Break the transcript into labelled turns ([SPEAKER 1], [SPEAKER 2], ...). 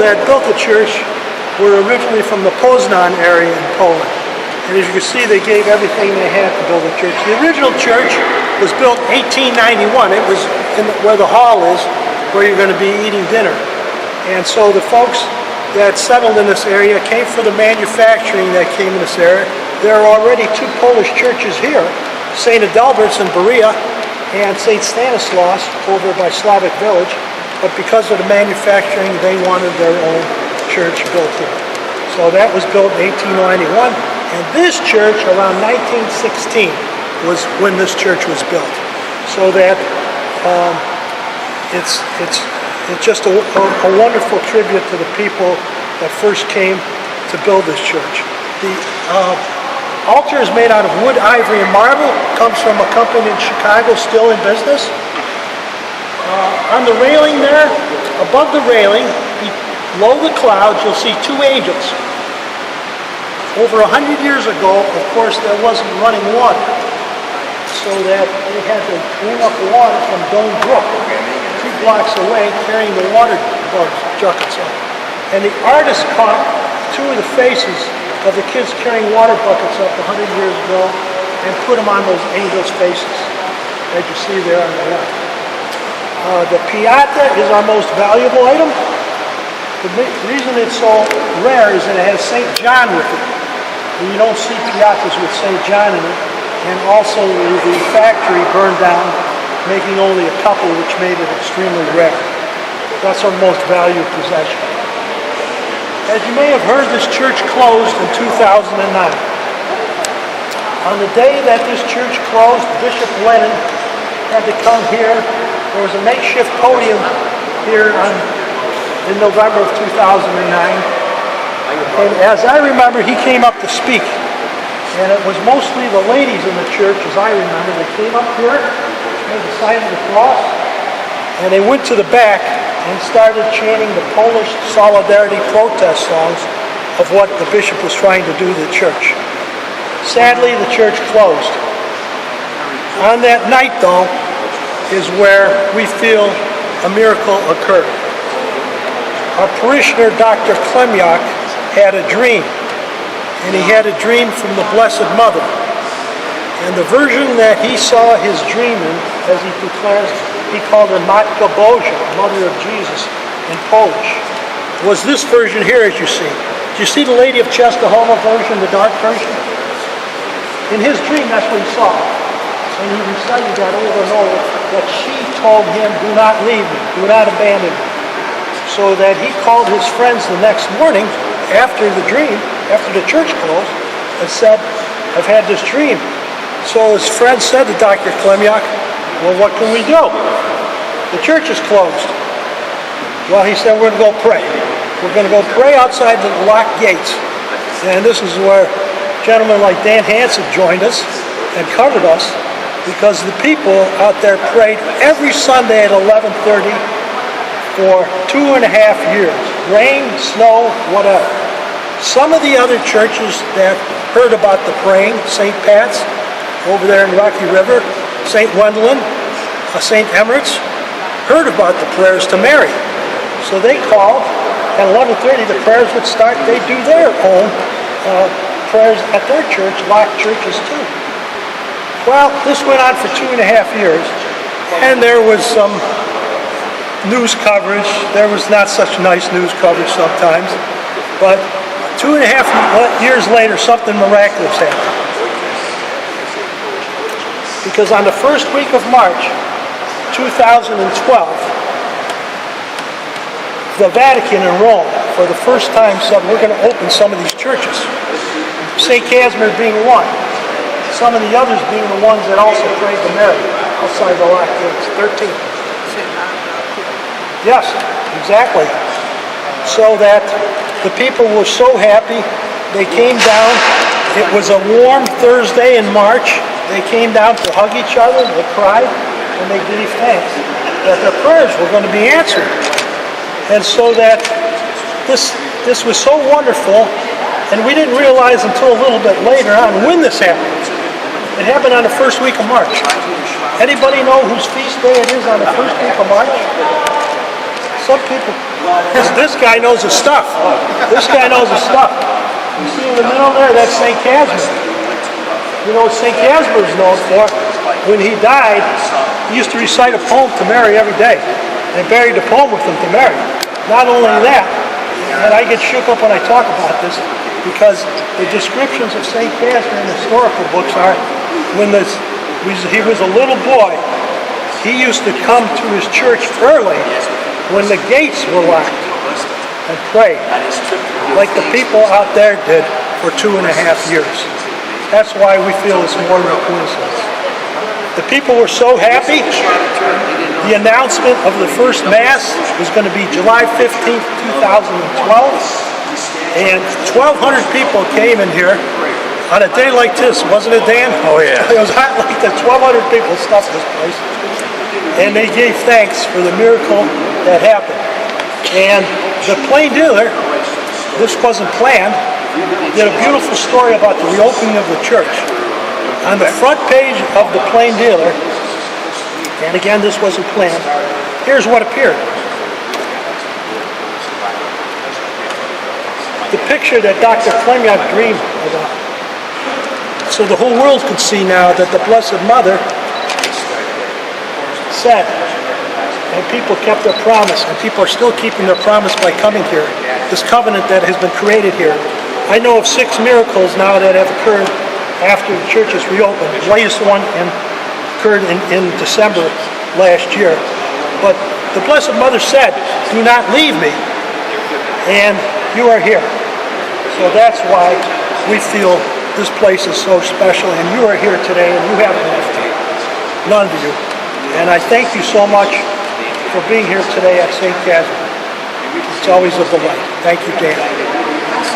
[SPEAKER 1] that built the church were originally from the Poznan area in Poland. And as you can see, they gave everything they had to build the church. The original church was built 1891. It was where the hall is, where you're going to be eating dinner. And so the folks that settled in this area came for the manufacturing that came in this area. There are already two Polish churches here, St. Adalbert's in Berea and St. Stanislaus over by Slavic Village. But because of the manufacturing, they wanted their own church built here. So that was built in 1891. And this church, around 1916, was when this church was built. So that it's just a wonderful tribute to the people that first came to build this church. The altar is made out of wood, ivory, and marble. It comes from a company in Chicago, still in business. On the railing there, above the railing, below the clouds, you'll see two angels. Over 100 years ago, of course, there wasn't running water, so that they had to bring up water from Dome Brook, 2 blocks away, carrying the water buckets up. And the artist caught 2 of the faces of the kids carrying water buckets up 100 years ago and put them on those angels' faces, as you see there on the left. The piata is our most valuable item. The reason it's so rare is that it has St. John with it. And you don't see piatas with St. John in it. And also the factory burned down, making only a couple, which made it extremely rare. That's our most valued possession. As you may have heard, this church closed in 2009. On the day that this church closed, Bishop Lennon had to come here. There was a makeshift podium here in November of 2009. And as I remember, he came up to speak. And it was mostly the ladies in the church, as I remember. They came up here, made the sign of the cross, and they went to the back and started chanting the Polish Solidarity protest songs of what the bishop was trying to do to the church. Sadly, the church closed. On that night, though, is where we feel a miracle occurred. Our parishioner, Dr. Klemyak, had a dream, and he had a dream from the Blessed Mother. And the version that he saw his dream in, as he declares, he called her Matka Boża, Mother of Jesus, in Polish, was this version here, as you see. Do you see the Lady of Czestochowa version, the dark version? In his dream, that's what he saw. And he recited that over and over, that she told him, do not leave me, do not abandon me. So that he called his friends the next morning, after the dream, after the church closed, and said, I've had this dream. So his friends said to Dr. Klemyak, well, what can we do? The church is closed. Well, he said, we're going to go pray. We're going to go pray outside the locked gates. And this is where gentlemen like Dan Hansen joined us and covered us, because the people out there prayed every Sunday at 11:30 for 2.5 years. Rain, snow, whatever. Some of the other churches that heard about the praying, St. Pat's over there in Rocky River, St. Wendelin, St. Emirates, heard about the prayers to Mary. So they called. At 11:30 the prayers would start. They do their own prayers at their church, locked churches too. Well, this went on for 2.5 years, and there was some news coverage. There was not such nice news coverage sometimes, but 2.5 years later, something miraculous happened. Because on the first week of March 2012, the Vatican in Rome, for the first time, said, we're going to open some of these churches. St. Casimir being one. Some of the others being the ones that also prayed to Mary outside the locked gates. 13. Yes, exactly. So that the people were so happy, they came down. It was a warm Thursday in March. They came down to hug each other, they cried, and they gave thanks that their prayers were going to be answered. And so that this was so wonderful, and we didn't realize until a little bit later on when this happened. It happened on the first week of March. Anybody know whose feast day it is on the first week of March? Some people. This guy knows his stuff. This guy knows his stuff. You see in the middle there, that's St. Casimir. You know what St. Casimir is known for? When he died, he used to recite a poem to Mary every day. They buried the poem with him to Mary. Not only that, and I get shook up when I talk about this, because the descriptions of St. Casimir in historical books are, when he was a little boy, he used to come to his church early when the gates were locked and pray, like the people out there did for 2.5 years. That's why we feel it's more than a coincidence. The people were so happy. The announcement of the first Mass was going to be July 15th, 2012, and 1,200 people came in here on a day like this, wasn't it, Dan?
[SPEAKER 2] Oh, yeah.
[SPEAKER 1] It was hot like that. 1,200 people stuffed this place, and they gave thanks for the miracle that happened. And the plain dealer, this wasn't planned, did a beautiful story about the reopening of the church. On the front page of the plain dealer, and again, this wasn't planned, here's what appeared. The picture that Dr. Fleming dreamed about. So the whole world could see now that the Blessed Mother said, and people kept their promise, and people are still keeping their promise by coming here. This covenant that has been created here. I know of 6 miracles now that have occurred after the church is reopened. The latest one occurred in December last year. But the Blessed Mother said, "Do not leave me," and you are here. So that's why we feel this place is so special, and you are here today, and you haven't left. None of you. And I thank you so much for being here today at St. Casimir. It's always a delight. Thank you, Dan.